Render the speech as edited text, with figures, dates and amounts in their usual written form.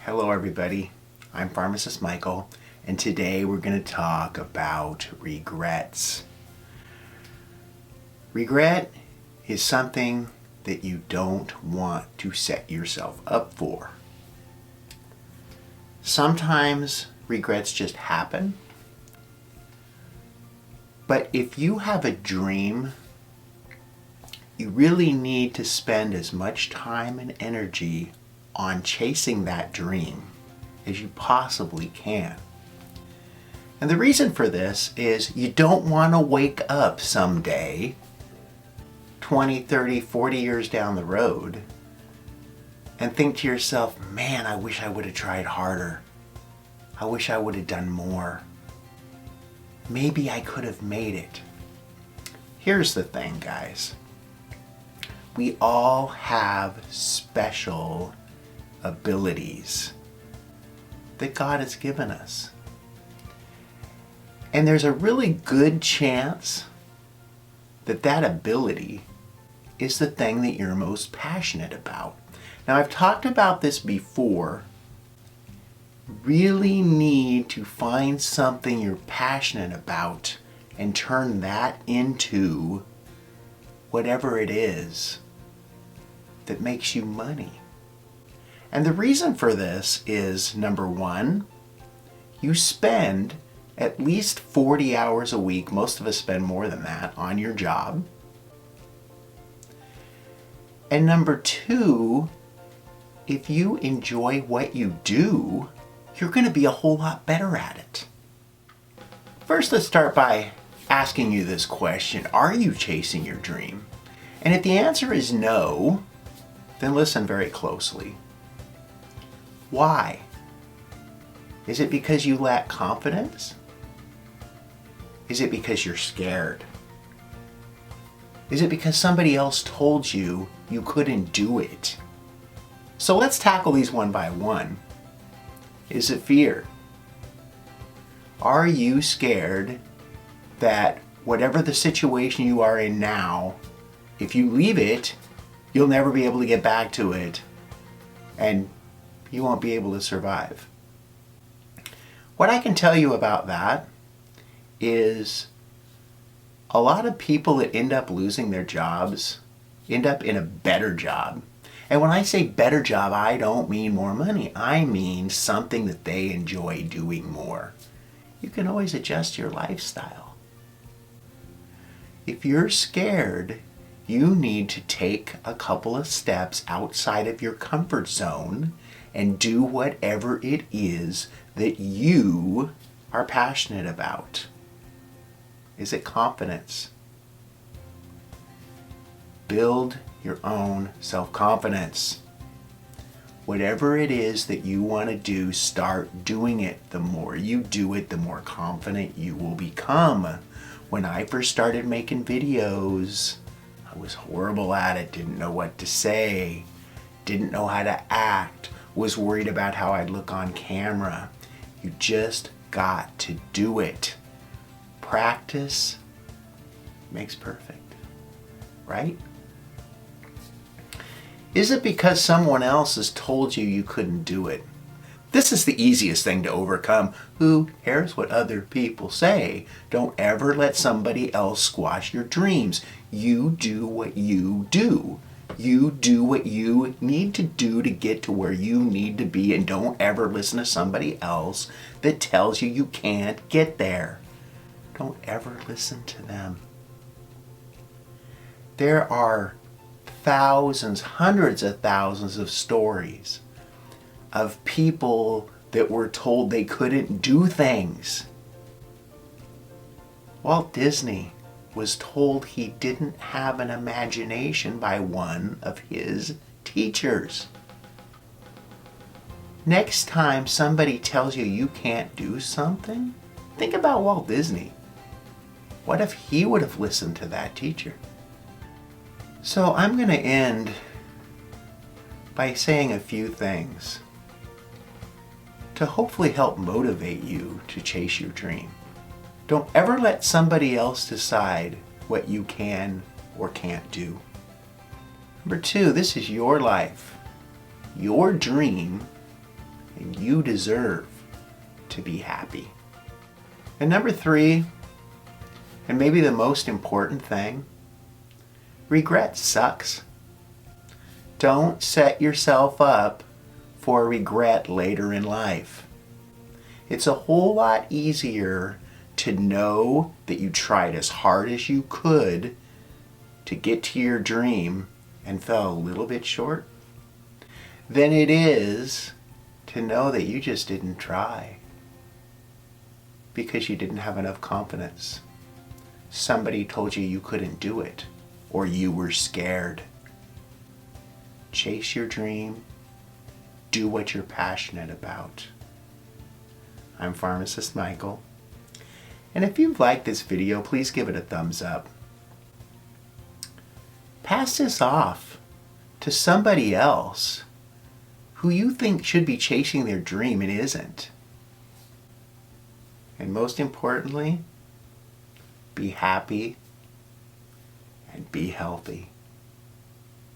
Hello everybody, I'm Pharmacist Michael, and today we're going to talk about regrets. Regret is something that you don't want to set yourself up for. Sometimes regrets just happen, but if you have a dream, you really need to spend as much time and energy on chasing that dream as you possibly can. And the reason for this is you don't want to wake up someday 20, 30, 40 years down the road and think to yourself, man, I wish I would have tried harder. I wish I would have done more. Maybe I could have made it. Here's the thing, guys. We all have special abilities that God has given us. And there's a really good chance that that ability is the thing that you're most passionate about. Now, I've talked about this before. Really need to find something you're passionate about and turn that into whatever it is that makes you money. And the reason for this is, number one, you spend at least 40 hours a week, most of us spend more than that, on your job. And number two, if you enjoy what you do, you're going to be a whole lot better at it. First, let's start by asking you this question. Are you chasing your dream? And if the answer is no, then listen very closely. Why? Is it because you lack confidence? Is it because you're scared? Is it because somebody else told you you couldn't do it? So let's tackle these one by one. Is it fear? Are you scared that whatever the situation you are in now, if you leave it, you'll never be able to get back to it and you won't be able to survive? What I can tell you about that is a lot of people that end up losing their jobs end up in a better job. And when I say better job, I don't mean more money. I mean something that they enjoy doing more. You can always adjust your lifestyle. If you're scared, you need to take a couple of steps outside of your comfort zone and do whatever it is that you are passionate about. Is it confidence? Build your own self-confidence. Whatever it is that you want to do, start doing it. The more you do it, the more confident you will become. When I first started making videos, I was horrible at it, didn't know what to say, didn't know how to act, was worried about how I'd look on camera. You just got to do it. Practice makes perfect, right? Is it because someone else has told you you couldn't do it? This is the easiest thing to overcome. Who cares what other people say? Don't ever let somebody else squash your dreams. You do what you do. You do what you need to do to get to where you need to be, and don't ever listen to somebody else that tells you you can't get there. Don't ever listen to them. There are thousands, hundreds of thousands of stories of people that were told they couldn't do things. Walt Disney was told he didn't have an imagination by one of his teachers. Next time somebody tells you you can't do something, think about Walt Disney. What if he would have listened to that teacher? So I'm going to end by saying a few things to hopefully help motivate you to chase your dream. Don't ever let somebody else decide what you can or can't do. Number two, this is your life. Your dream And you deserve to be happy. And number 3, and maybe the most important thing, regret sucks. Don't set yourself up for regret later in life. It's a whole lot easier to know that you tried as hard as you could to get to your dream and fell a little bit short than it is to know that you just didn't try because you didn't have enough confidence. Somebody told you you couldn't do it, or you were scared. Chase your dream. Do what you're passionate about. I'm Pharmacist Michael. And if you've liked this video, please give it a thumbs up. Pass this off to somebody else who you think should be chasing their dream and isn't. And most importantly, be happy and be healthy.